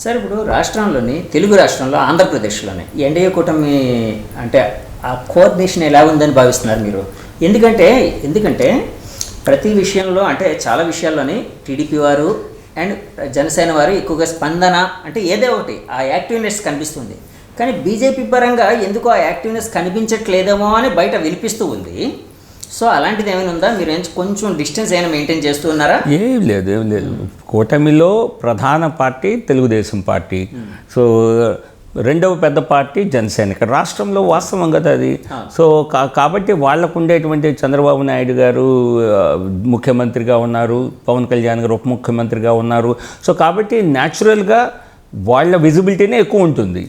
Sir ఇప్పుడు రాష్ట్రంలోని తెలుగు రాష్ట్రంలో ఆంధ్రప్రదేశ్లోని ఎన్డీఏ కూటమి అంటే ఆ కోఆర్డినేషన్ ఎలా ఉందని భావిస్తున్నారు మీరు? ఎందుకంటే ప్రతి విషయంలో అంటే చాలా విషయాల్లోని టీడీపీ వారు అండ్ జనసేన వారు ఎక్కువగా స్పందన అంటే ఏదో ఒకటి ఆ యాక్టివ్నెస్ కనిపిస్తుంది. కానీ బీజేపీ పరంగా ఎందుకో ఆ యాక్టివ్నెస్ కనిపించట్లేదేమో అని బయట వినిపిస్తూ ఉంది. సో అలాంటిది ఏమైనా ఉందా? మీరు కొంచెం డిస్టెన్స్ అయినా మెయింటైన్ చేస్తూ ఉన్నారా? ఏం లేదు. కూటమిలో ప్రధాన పార్టీ తెలుగుదేశం పార్టీ, సో రెండవ పెద్ద పార్టీ జనసేన. ఇక్కడ రాష్ట్రంలో వాస్తవం కదా అది. సో కాబట్టి వాళ్ళకు ఉండేటువంటి చంద్రబాబు నాయుడు గారు ముఖ్యమంత్రిగా ఉన్నారు, పవన్ కళ్యాణ్ గారు ఉప ముఖ్యమంత్రిగా ఉన్నారు. సో కాబట్టి న్యాచురల్గా వాళ్ళ విజిబిలిటీనే ఎక్కువ ఉంటుంది.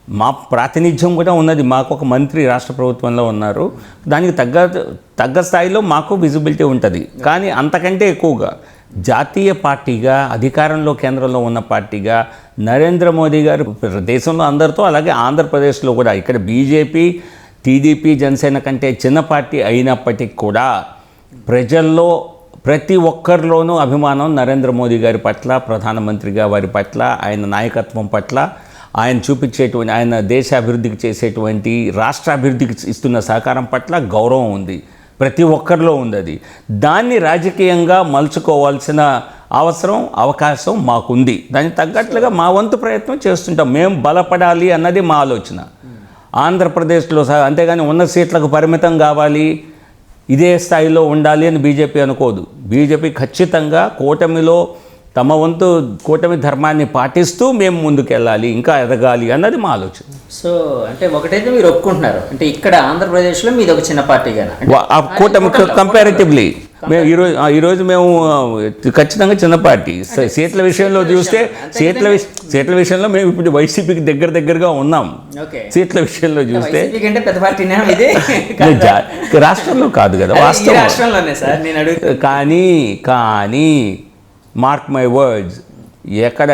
మా ప్రాతినిధ్యం కూడా ఉన్నది. మాకు ఒక మంత్రి రాష్ట్ర ప్రభుత్వంలో ఉన్నారు, దానికి తగ్గ స్థాయిలో మాకు విజిబిలిటీ ఉంటుంది. కానీ అంతకంటే ఎక్కువగా జాతీయ పార్టీగా అధికారంలో కేంద్రంలో ఉన్న పార్టీగా నరేంద్ర మోదీ గారు దేశంలో అందరితో, అలాగే ఆంధ్రప్రదేశ్లో కూడా ఇక్కడ బీజేపీ టీడీపీ జనసేన కంటే చిన్న పార్టీ అయినప్పటికీ కూడా ప్రజల్లో ప్రతి ఒక్కరిలోనూ అభిమానం నరేంద్ర మోదీ గారి పట్ల, ప్రధానమంత్రిగా వారి పట్ల, ఆయన నాయకత్వం పట్ల, ఆయన చూపించేటువంటి ఆయన దేశ అభివృద్ధికి చేసేటువంటి రాష్ట్ర అభివృద్ధికి ఇస్తున్న సహకారం పట్ల గౌరవం ఉంది. ప్రతి ఒక్కరిలో ఉంది. అది దాన్ని రాజకీయంగా మలుచుకోవాల్సిన అవసరం, అవకాశం మాకుంది. దానికి తగ్గట్లుగా మా వంతు ప్రయత్నం చేస్తుంటాం. మేము బలపడాలి అన్నది మా ఆలోచన ఆంధ్రప్రదేశ్లో. అంతేగాని ఉన్న సీట్లకు పరిమితం కావాలి, ఇదే స్థాయిలో ఉండాలి అని బీజేపీ అనుకోదు. బీజేపీ ఖచ్చితంగా కూటమిలో తమ వంతు కూటమి ధర్మాన్ని పాటిస్తూ మేము ముందుకెళ్ళాలి, ఇంకా ఎదగాలి అన్నది మా ఆలోచన. సో అంటే ఒకటైతే మీరు ఒప్పుకుంటున్నారు, అంటే ఇక్కడ ఆంధ్రప్రదేశ్లో మీది ఒక చిన్న పార్టీగా కూటమి కంపారిటివ్లీ మేము ఈరోజు మేము ఖచ్చితంగా చిన్న పార్టీ. సీట్ల విషయంలో చూస్తే సీట్ల విషయంలో మేము ఇప్పుడు వైసీపీకి దగ్గరగా ఉన్నాం. సీట్ల విషయంలో చూస్తే రాష్ట్రంలో కాదు కదా వాస్తవం. కానీ మార్క్ మై వర్డ్స్, ఎక్కడ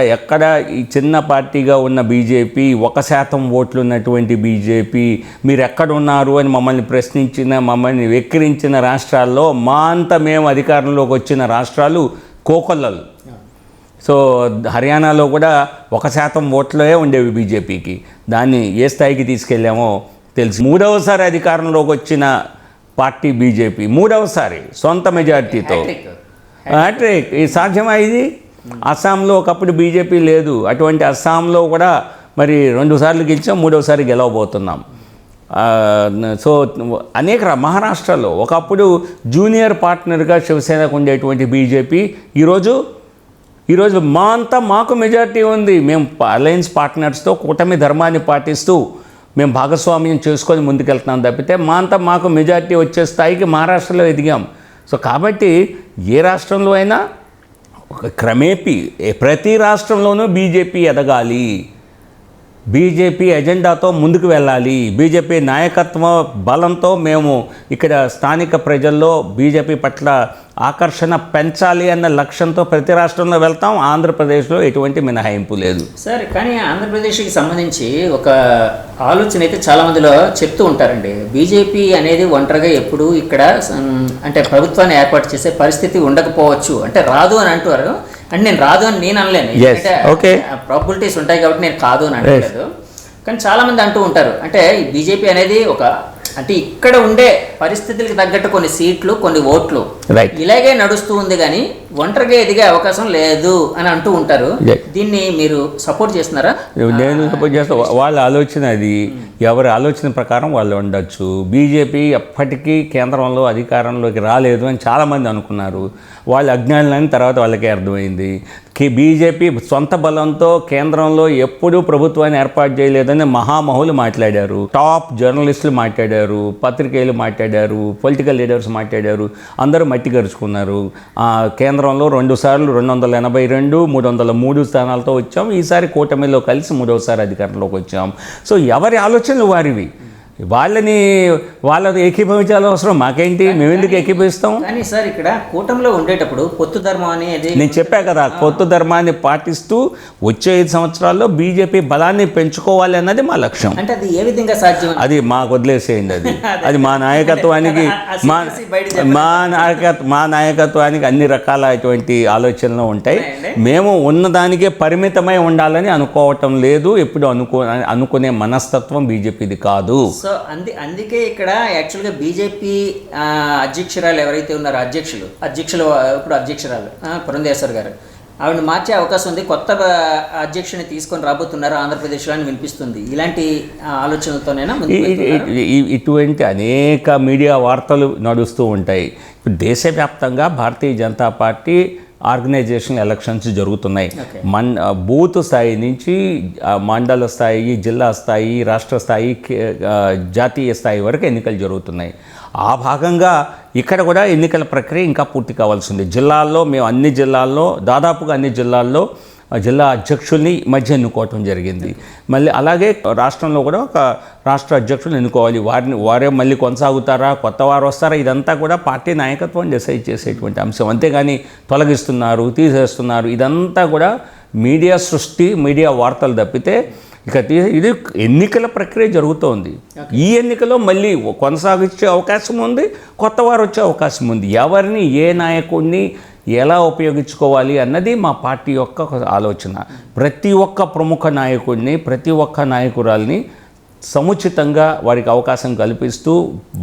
ఈ చిన్న పార్టీగా ఉన్న బీజేపీ, 1% ఓట్లు ఉన్నటువంటి బీజేపీ మీరు ఎక్కడున్నారు అని మమ్మల్ని ప్రశ్నించిన, మమ్మల్ని వెక్కిరించిన రాష్ట్రాల్లో మా అంతా మేము అధికారంలోకి వచ్చిన రాష్ట్రాలు కోకొల్లలు. సో హర్యానాలో కూడా 1% ఓట్లే ఉండేవి బీజేపీకి. దాన్ని ఏ స్థాయికి తీసుకెళ్ళామో తెలుసు. 3వసారి అధికారంలోకి వచ్చిన పార్టీ బీజేపీ, 3వసారి సొంత మెజారిటీతో హ్యాట్రిక్. ఇది సాధ్యమా? ఇది అస్సాంలో ఒకప్పుడు బీజేపీ లేదు, అటువంటి అస్సాంలో కూడా మరి 2 సార్లు గెలిచాం, 3వసారి గెలవబోతున్నాం. సో అనేక మహారాష్ట్రలో ఒకప్పుడు జూనియర్ పార్ట్నర్గా శివసేనకు ఉండేటువంటి బీజేపీ ఈరోజు మా అంతా మాకు మెజారిటీ ఉంది. మేము అలయన్స్ పార్ట్నర్స్తో కూటమి ధర్మాన్ని పాటిస్తూ మేము భాగస్వామ్యం చేసుకొని ముందుకెళ్తున్నాం తప్పితే మా అంతా మాకు మెజారిటీ వచ్చే స్థాయికి మహారాష్ట్రలో ఎదిగాం. సో కాబట్టి ఏ రాష్ట్రంలో అయినా క్రమేపీ ప్రతి రాష్ట్రంలోనూ బీజేపీ ఎదగాలి, బీజేపీ ఎజెండాతో ముందుకు వెళ్ళాలి, బీజేపీ నాయకత్వ బలంతో మేము ఇక్కడ స్థానిక ప్రజల్లో బీజేపీ పట్ల ఆకర్షణ పెంచాలి అన్న లక్ష్యంతో ప్రతి రాష్ట్రంలో వెళ్తాం. ఆంధ్రప్రదేశ్లో ఎటువంటి మినహాయింపు లేదు సార్. కానీ ఆంధ్రప్రదేశ్కి సంబంధించి ఒక ఆలోచన అయితే చాలామందిలో చెప్తూ ఉంటారండి. బీజేపీ అనేది ఒంటరిగా ఎప్పుడు ఇక్కడ అంటే ప్రభుత్వాన్ని ఏర్పాటు చేసే పరిస్థితి ఉండకపోవచ్చు, అంటే రాదు అని అంటారు. అంటే నేను రాదు అని నేను అనలేను, ఎందుకంటే ప్రాబిలిటీస్ ఉంటాయి కాబట్టి నేను కాదు అని అనలేదు. కానీ చాలామంది అంటూ ఉంటారు, అంటే ఈ బీజేపీ అనేది అంటే ఇక్కడ ఉండే పరిస్థితులకు తగ్గట్టు కొన్ని సీట్లు, కొన్ని ఓట్లు ఇలాగే నడుస్తూ ఉంది, కానీ ఒంటరిగా ఎదిగే అవకాశం లేదు అని అంటూ ఉంటారు. దీన్ని మీరు సపోర్ట్ చేస్తున్నారా? నేను సపోర్ట్ చేస్తా. వాళ్ళ ఆలోచన అది, ఎవరి ఆలోచన ప్రకారం వాళ్ళు ఉండొచ్చు. బీజేపీ ఎప్పటికీ కేంద్రంలో అధికారంలోకి రాలేదు అని చాలామంది అనుకున్నారు. వాళ్ళ అజ్ఞానులని తర్వాత వాళ్ళకే అర్థమైంది. బీజేపీ సొంత బలంతో కేంద్రంలో ఎప్పుడూ ప్రభుత్వాన్ని ఏర్పాటు చేయలేదని మహామహులు మాట్లాడారు, టాప్ జర్నలిస్టులు మాట్లాడారు, పత్రికేయులు మాట్లాడారు, పొలిటికల్ లీడర్స్ మాట్లాడారు. అందరూ మట్టి గరుచుకున్నారు. కేంద్రంలో 2 సార్లు 282, 303 స్థానాలతో వచ్చాం. ఈసారి కూటమిలో కలిసి 3వసారి అధికారంలోకి వచ్చాం. సో ఎవరి ఆలోచనలు వారివి. వాళ్ళతో ఏకీభవించాల్సిన అవసరం మాకేంటి, మేము ఎందుకు ఏకీభవిస్తాం? కానీ సార్ ఇక్కడ కూటమిలో ఉండేటప్పుడు పొత్తు ధర్మం అనేది నేను చెప్పా కదా, పొత్తు ధర్మాన్ని పాటిస్తూ వచ్చే 5 సంవత్సరాల్లో బీజేపీ బలాన్ని పెంచుకోవాలి అన్నది మా లక్ష్యం. అంటే అది ఏ విధంగా సాధ్యం? అది మాకు వదిలేసేయండి. అది మా నాయకత్వానికి మా నాయకత్వానికి అన్ని రకాలైనటువంటి ఆలోచనలు ఉంటాయి. మేము ఉన్నదానికే పరిమితమై ఉండాలని అనుకోవటం లేదు, ఎప్పుడు అనుకునే మనస్తత్వం బీజేపీది కాదు. సో అందుకే ఇక్కడ యాక్చువల్గా బీజేపీ అధ్యక్షురాలు ఎవరైతే ఉన్నారో ఇప్పుడు అధ్యక్షురాలు పురంధేశ్వర్ గారు, ఆవిడని మార్చే అవకాశం ఉంది, కొత్త అధ్యక్షుని తీసుకొని రాబోతున్నారు ఆంధ్రప్రదేశ్లో అని వినిపిస్తుంది. ఇలాంటి ఆలోచనలతోనైనా ఇటువంటి అనేక మీడియా వార్తలు నడుస్తూ ఉంటాయి. ఇప్పుడు దేశవ్యాప్తంగా Bharatiya Janata party organisation elections జరుగుతున్నాయి. బూత్ స్థాయి నుంచి మండల స్థాయి, జిల్లా స్థాయి, రాష్ట్ర స్థాయి, జాతీయ స్థాయి వరకు ఎన్నికలు జరుగుతున్నాయి. ఆ భాగంగా ఇక్కడ కూడా ఎన్నికల ప్రక్రియ ఇంకా పూర్తి కావాల్సింది. జిల్లాల్లో మేము దాదాపుగా అన్ని జిల్లాల్లో జిల్లా అధ్యక్షుల్ని మధ్య ఎన్నుకోవటం జరిగింది. మళ్ళీ అలాగే రాష్ట్రంలో కూడా ఒక రాష్ట్ర అధ్యక్షులు ఎన్నుకోవాలి. వారే మళ్ళీ కొనసాగుతారా, కొత్త వారు వస్తారా, ఇదంతా కూడా పార్టీ నాయకత్వం డిసైడ్ చేసేటువంటి అంశం. అంతేగాని తొలగిస్తున్నారు, తీసేస్తున్నారు, ఇదంతా కూడా మీడియా సృష్టి, మీడియా వార్తలు తప్పితే ఇది ఎన్నికల ప్రక్రియ జరుగుతోంది. ఈ ఎన్నికలో మళ్ళీ కొనసాగించే అవకాశం ఉంది, కొత్త వారు వచ్చే అవకాశం ఉంది. ఎవరిని, ఏ నాయకుడిని ఎలా ఉపయోగించుకోవాలి అన్నది మా పార్టీ యొక్క ఆలోచన. ప్రతి ఒక్క ప్రముఖ నాయకుడిని, ప్రతి ఒక్క నాయకురాల్ని సముచితంగా వారికి అవకాశం కల్పిస్తూ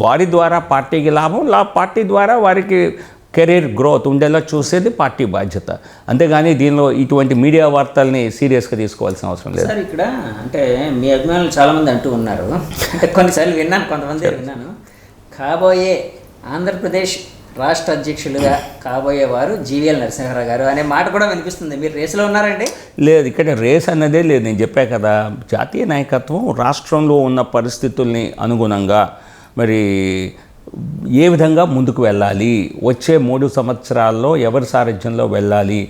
వారి ద్వారా పార్టీకి లాభం, పార్టీ ద్వారా వారికి కెరీర్ గ్రోత్ ఉండేలా చూసేది పార్టీ బాధ్యత. అంతేగాని దీనిలో ఇటువంటి మీడియా వార్తల్ని సీరియస్గా తీసుకోవాల్సిన అవసరం లేదు. సార్ ఇక్కడ అంటే మీ అభిమానులు చాలామంది అంటూ ఉన్నారు, అంటే కొన్నిసార్లు కొంతమంది విన్నాను, కాబోయే ఆంధ్రప్రదేశ్ రాష్ట్ర అధ్యక్షులుగా కాబోయేవారు జీవీఎల్ నరసింహారావు గారు అనే మాట కూడా వినిపిస్తుంది. మీరు రేసులో ఉన్నారండి? లేదు, ఇక్కడ రేస్ అన్నదే లేదు. నేను చెప్పా కదా, జాతీయ నాయకత్వం రాష్ట్రంలో ఉన్న పరిస్థితుల్ని అనుగుణంగా మరి ఏ విధంగా ముందుకు వెళ్ళాలి, వచ్చే 3 సంవత్సరాల్లో ఎవరి సారథ్యంలో వెళ్ళాలి,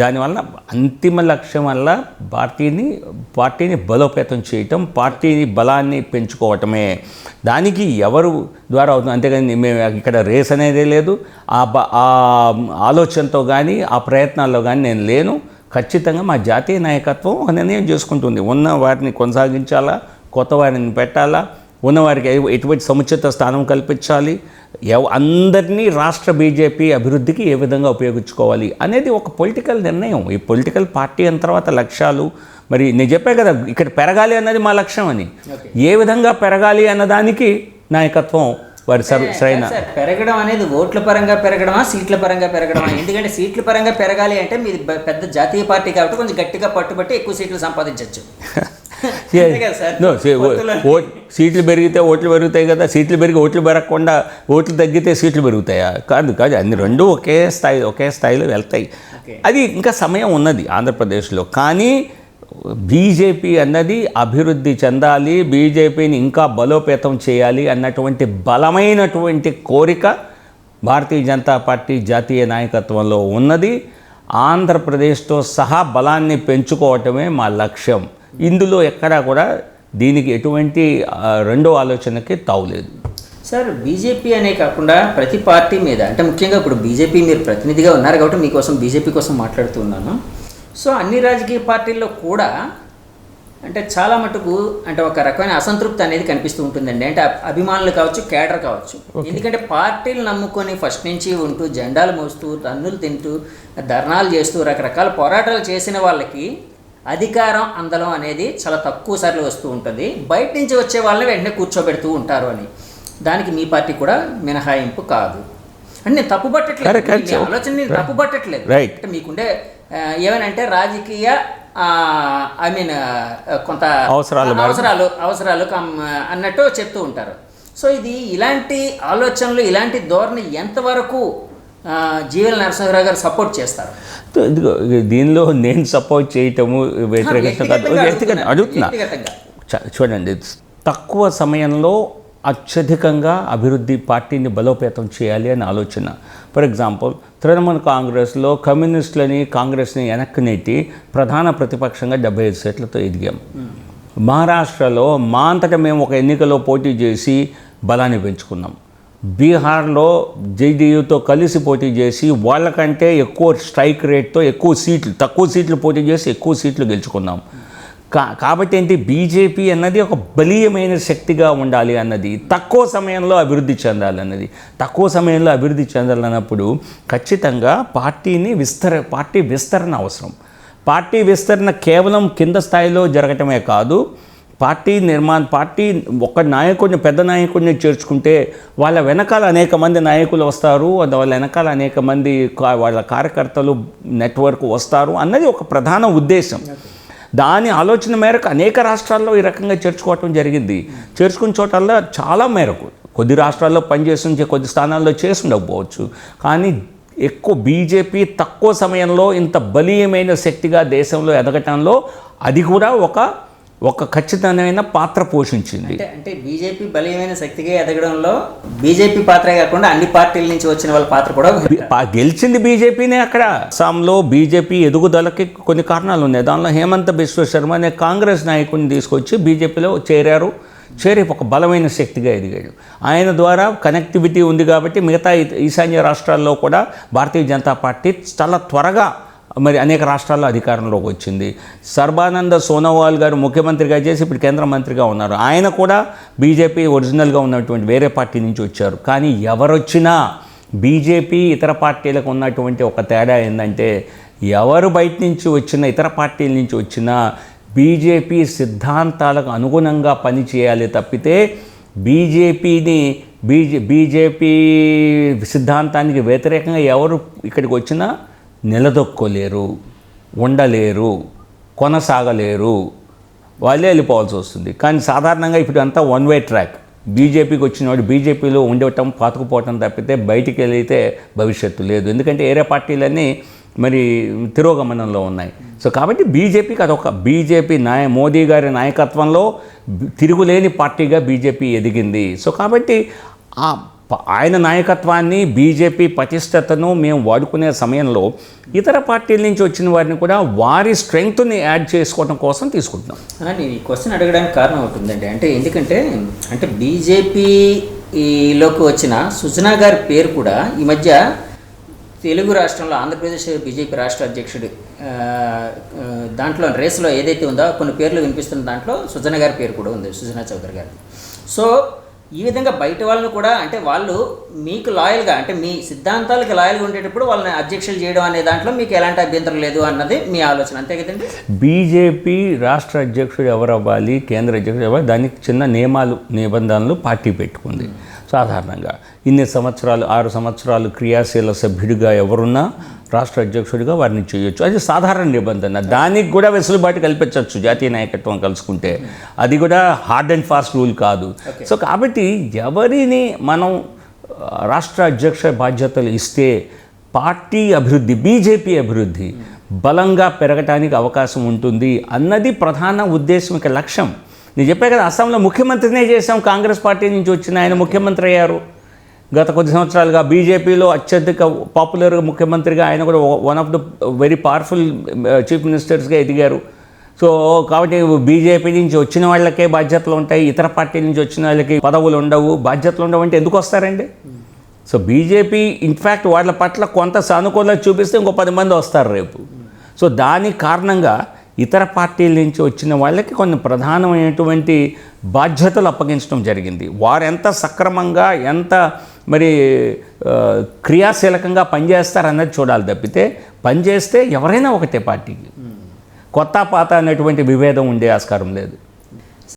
దానివల్ల అంతిమ లక్ష్యం వల్ల పార్టీని బలోపేతం చేయటం, పార్టీని బలాన్ని పెంచుకోవటమే. దానికి ఎవరు ద్వారా అవుతుంది. అంతేగాని మేము ఇక్కడ రేస్ అనేదే లేదు. ఆ ఆలోచనతో కానీ ఆ ప్రయత్నాల్లో కానీ నేను లేను. ఖచ్చితంగా మా జాతీయ నాయకత్వం ఒక నిర్ణయం చేసుకుంటుంది. ఉన్న వారిని కొనసాగించాలా, కొత్త వారిని పెట్టాలా, ఉన్నవారికి ఎటువంటి సముచిత స్థానం కల్పించాలి, అందరినీ రాష్ట్ర బీజేపీ అభివృద్ధికి ఏ విధంగా ఉపయోగించుకోవాలి అనేది ఒక పొలిటికల్ నిర్ణయం. ఈ పొలిటికల్ పార్టీ అయిన తర్వాత లక్ష్యాలు, మరి నేను చెప్పే కదా ఇక్కడ పెరగాలి అన్నది మా లక్ష్యం అని. ఏ విధంగా పెరగాలి అన్నదానికి నాయకత్వం వారి సరైన పెరగడం అనేది ఓట్ల పరంగా పెరగడమా, సీట్ల పరంగా పెరగడమా? ఎందుకంటే సీట్ల పరంగా పెరగాలి అంటే మీది పెద్ద జాతీయ పార్టీ కాబట్టి కొంచెం గట్టిగా పట్టుబట్టి ఎక్కువ సీట్లు సంపాదించవచ్చు. సీట్లు పెరిగితే ఓట్లు పెరుగుతాయి కదా, సీట్లు పెరిగి ఓట్లు పెరగకుండా ఓట్లు తగ్గితే సీట్లు పెరుగుతాయా? కాదు, అన్ని రెండు ఒకే స్థాయిలో వెళ్తాయి. అది ఇంకా సమయం ఉన్నది ఆంధ్రప్రదేశ్లో. కానీ బీజేపీ అన్నది అభివృద్ధి చెందాలి, బీజేపీని ఇంకా బలోపేతం చేయాలి అన్నటువంటి బలమైనటువంటి కోరిక భారతీయ జనతా పార్టీ జాతీయ నాయకత్వంలో ఉన్నది. ఆంధ్రప్రదేశ్తో సహా బలాన్ని పెంచుకోవటమే మా లక్ష్యం. ఇందులో ఎక్కడా కూడా దీనికి ఎటువంటి రెండో ఆలోచనకి తావులేదు. సార్, బీజేపీ అనే కాకుండా ప్రతి పార్టీ మీద, అంటే ముఖ్యంగా ఇప్పుడు బీజేపీ మీరు ప్రతినిధిగా ఉన్నారు కాబట్టి మీకోసం బీజేపీ కోసం మాట్లాడుతున్నాను. సో అన్ని రాజకీయ పార్టీల్లో కూడా అంటే చాలా మటుకు అంటే ఒక రకమైన అసంతృప్తి అనేది కనిపిస్తూ ఉంటుందండి. అంటే అభిమానులు కావచ్చు, కేడర్ కావచ్చు. ఎందుకంటే పార్టీలు నమ్ముకొని ఫస్ట్ నుంచి ఉంటూ జెండాలు మోస్తూ, తన్నులు తింటూ, ధర్నాలు చేస్తూ, రకరకాల పోరాటాలు చేసిన వాళ్ళకి అధికారం అందలం అనేది చాలా తక్కువ సార్లు వస్తూ ఉంటుంది. బయట నుంచి వచ్చే వాళ్ళని వెంటనే కూర్చోబెడుతూ ఉంటారు అని. దానికి మీ పార్టీ కూడా మినహాయింపు కాదు అని నేను తప్పుపట్టట్లేదు. ఆలోచన నేను తప్పుపట్టట్లేదు. అంటే మీకుండే ఏమనంటే రాజకీయ కొంత అవసరాలు అన్నట్టు చెప్తూ ఉంటారు. సో ఇది ఇలాంటి ఆలోచనలు, ఇలాంటి ధోరణి ఎంతవరకు జీవీఎల్ నరసింహారావు గారు సపోర్ట్ చేస్తారు? దీనిలో నేను సపోర్ట్ చేయటము వ్యతిరేకంగా అడుగుతున్నా. చూడండి, తక్కువ సమయంలో అత్యధికంగా అభివృద్ధి పార్టీని బలోపేతం చేయాలి అని ఆలోచన. ఫర్ ఎగ్జాంపుల్, తృణమూల్ కాంగ్రెస్లో కమ్యూనిస్టులని, కాంగ్రెస్ని వెనక్కి నెట్టి ప్రధాన ప్రతిపక్షంగా 75 సీట్లతో ఎదిగాం. మహారాష్ట్రలో మా అంతటా మేము ఒక ఎన్నికలో పోటీ చేసి బలాన్ని పెంచుకున్నాం. బీహార్లో జేడీయూతో కలిసి పోటీ చేసి వాళ్ళకంటే ఎక్కువ స్ట్రైక్ రేట్తో తక్కువ సీట్లు పోటీ చేసి ఎక్కువ సీట్లు గెలుచుకున్నాం. కాబట్టి ఏంటి, బీజేపీ అన్నది ఒక బలీయమైన శక్తిగా ఉండాలి అన్నది, తక్కువ సమయంలో అభివృద్ధి చెందాలన్నది. తక్కువ సమయంలో అభివృద్ధి చెందాలన్నప్పుడు ఖచ్చితంగా పార్టీ విస్తరణ అవసరం. పార్టీ విస్తరణ కేవలం కింద స్థాయిలో జరగటమే కాదు, పార్టీ ఒక నాయకుడిని, పెద్ద నాయకుడిని చేర్చుకుంటే వాళ్ళ వెనకాల అనేక మంది నాయకులు వస్తారు, వాళ్ళ వెనకాల అనేక మంది వాళ్ళ కార్యకర్తలు నెట్వర్క్ వస్తారు అన్నది ఒక ప్రధాన ఉద్దేశం. దాని ఆలోచన మేరకు అనేక రాష్ట్రాల్లో ఈ రకంగా చేర్చుకోవటం జరిగింది. చేర్చుకున్న చోటల్లో చాలా మేరకు కొద్ది రాష్ట్రాల్లో పనిచేసి కొద్ది స్థానాల్లో చేసి ఉండకపోవచ్చు, కానీ ఎక్కువ బీజేపీ తక్కువ సమయంలో ఇంత బలీయమైన శక్తిగా దేశంలో ఎదగటంలో అది కూడా ఒక ఖచ్చితమైన పాత్ర పోషించింది. అంటే బీజేపీ బలీయమైన శక్తిగా ఎదగడంలో బీజేపీ పాత్ర కాకుండా అన్ని పార్టీల నుంచి వచ్చిన వాళ్ళ పాత్ర కూడా గెలిచింది బీజేపీనే. అక్కడ అస్సాంలో బీజేపీ ఎదుగుదలకి కొన్ని కారణాలు ఉన్నాయి. దానిలో హేమంత్ బిశ్వ శర్మ అనే కాంగ్రెస్ నాయకుడిని తీసుకొచ్చి బీజేపీలో చేరి ఒక బలమైన శక్తిగా ఎదిగాడు. ఆయన ద్వారా కనెక్టివిటీ ఉంది కాబట్టి మిగతా ఈశాన్య రాష్ట్రాల్లో కూడా భారతీయ జనతా పార్టీ చాలా త్వరగా అనేక రాష్ట్రాల్లో అధికారంలోకి వచ్చింది. సర్బానంద సోనోవాల్ గారు ముఖ్యమంత్రిగా చేసి ఇప్పుడు కేంద్ర మంత్రిగా ఉన్నారు. ఆయన కూడా బీజేపీ ఒరిజినల్గా ఉన్నటువంటి వేరే పార్టీ నుంచి వచ్చారు. కానీ ఎవరొచ్చినా బీజేపీ ఇతర పార్టీలకు ఉన్నటువంటి ఒక తేడా ఏంటంటే, ఎవరు బయట నుంచి వచ్చినా, ఇతర పార్టీల నుంచి వచ్చినా బీజేపీ సిద్ధాంతాలకు అనుగుణంగా పనిచేయాలి తప్పితే బీజేపీ సిద్ధాంతానికి వ్యతిరేకంగా ఎవరు ఇక్కడికి వచ్చినా నిలదొక్కోలేరు, ఉండలేరు, కొనసాగలేరు, వాళ్ళే వెళ్ళిపోవాల్సి వస్తుంది. కానీ సాధారణంగా ఇప్పుడు అంతా వన్ వే ట్రాక్. బీజేపీకి వచ్చిన వాడు బీజేపీలో ఉండటం, పాతుకుపోవటం తప్పితే బయటికి వెళితే భవిష్యత్తు లేదు. ఎందుకంటే ఏరే పార్టీలన్నీ తిరోగమనంలో ఉన్నాయి. సో కాబట్టి బీజేపీ మోదీ గారి నాయకత్వంలో తిరుగులేని పార్టీగా బీజేపీ ఎదిగింది. సో కాబట్టి ఆయన నాయకత్వాన్ని, బీజేపీ పటిష్టతను మేము వాడుకునే సమయంలో ఇతర పార్టీల నుంచి వచ్చిన వారిని కూడా వారి స్ట్రెంగ్త్ని యాడ్ చేసుకోవడం కోసం తీసుకుంటున్నాం. నేను ఈ క్వశ్చన్ అడగడానికి కారణం అవుతుందండి. అంటే బీజేపీలోకి వచ్చిన సుజనా గారి పేరు కూడా ఈ మధ్య తెలుగు రాష్ట్రంలో ఆంధ్రప్రదేశ్ బీజేపీ రాష్ట్ర అధ్యక్షుడు దాంట్లో రేసులో ఏదైతే ఉందో కొన్ని పేర్లు వినిపిస్తున్న దాంట్లో సుజనా గారి పేరు కూడా ఉంది, సుజనా చౌదరి గారి. సో ఈ విధంగా బయట వాళ్ళని కూడా, అంటే వాళ్ళు మీకు లాయల్గా, అంటే మీ సిద్ధాంతాలకు లాయల్గా ఉండేటప్పుడు వాళ్ళని అధ్యక్షులు చేయడం అనే దాంట్లో మీకు ఎలాంటి అభ్యంతరం లేదు అన్నది మీ ఆలోచన, అంతే కదండి? బీజేపీ రాష్ట్ర అధ్యక్షుడు ఎవరు అవ్వాలి, కేంద్ర అధ్యక్షుడు అవ్వాలి, దానికి చిన్న నిబంధనలు పార్టీ పెట్టుకుంది. సాధారణంగా 6 సంవత్సరాలు క్రియాశీల సభ్యుడిగా ఎవరున్నా రాష్ట్ర అధ్యక్షుడిగా వారిని చేయొచ్చు. అది సాధారణ నిబంధన. దానికి కూడా వెసులుబాటు కల్పించవచ్చు జాతీయ నాయకత్వం కలుసుకుంటే. అది కూడా హార్డ్ అండ్ ఫాస్ట్ రూల్ కాదు. సో కాబట్టి ఎవరిని మనం రాష్ట్ర అధ్యక్ష బాధ్యతలు ఇస్తే పార్టీ అభివృద్ధి, బీజేపీ అభివృద్ధి బలంగా పెరగటానికి అవకాశం ఉంటుంది అన్నది ప్రధాన ఉద్దేశం, ఇక లక్ష్యం. నేను చెప్పే కదా, అస్సాంలో ముఖ్యమంత్రినే చేశాం, కాంగ్రెస్ పార్టీ నుంచి వచ్చిన ఆయన ముఖ్యమంత్రి అయ్యారు. గత కొద్ది సంవత్సరాలుగా బీజేపీలో అత్యధిక పాపులర్ ముఖ్యమంత్రిగా ఆయన కూడా one of the very powerful chief మినిస్టర్స్గా ఎదిగారు. సో కాబట్టి బీజేపీ నుంచి వచ్చిన వాళ్ళకే బాధ్యతలు ఉంటాయి, ఇతర పార్టీల నుంచి వచ్చిన వాళ్ళకి పదవులు ఉండవు, బాధ్యతలు ఉండవు అంటే ఎందుకు వస్తారండి? సో బీజేపీ ఇన్ఫ్యాక్ట్ వాళ్ళ పట్ల కొంత సానుకూలత చూపిస్తే ఇంకో 10 మంది వస్తారు రేపు. సో దాని కారణంగా ఇతర పార్టీల నుంచి వచ్చిన వాళ్ళకి కొన్ని ప్రధానమైనటువంటి బాధ్యతలు అప్పగించడం జరిగింది. వారు ఎంత సక్రమంగా, ఎంత క్రియాశీలకంగా పనిచేస్తారన్నది చూడాలి తప్పితే, పనిచేస్తే ఎవరైనా ఒకటే పార్టీకి, కొత్త పాత అనేటువంటి విభేదం ఉండే ఆస్కారం లేదు.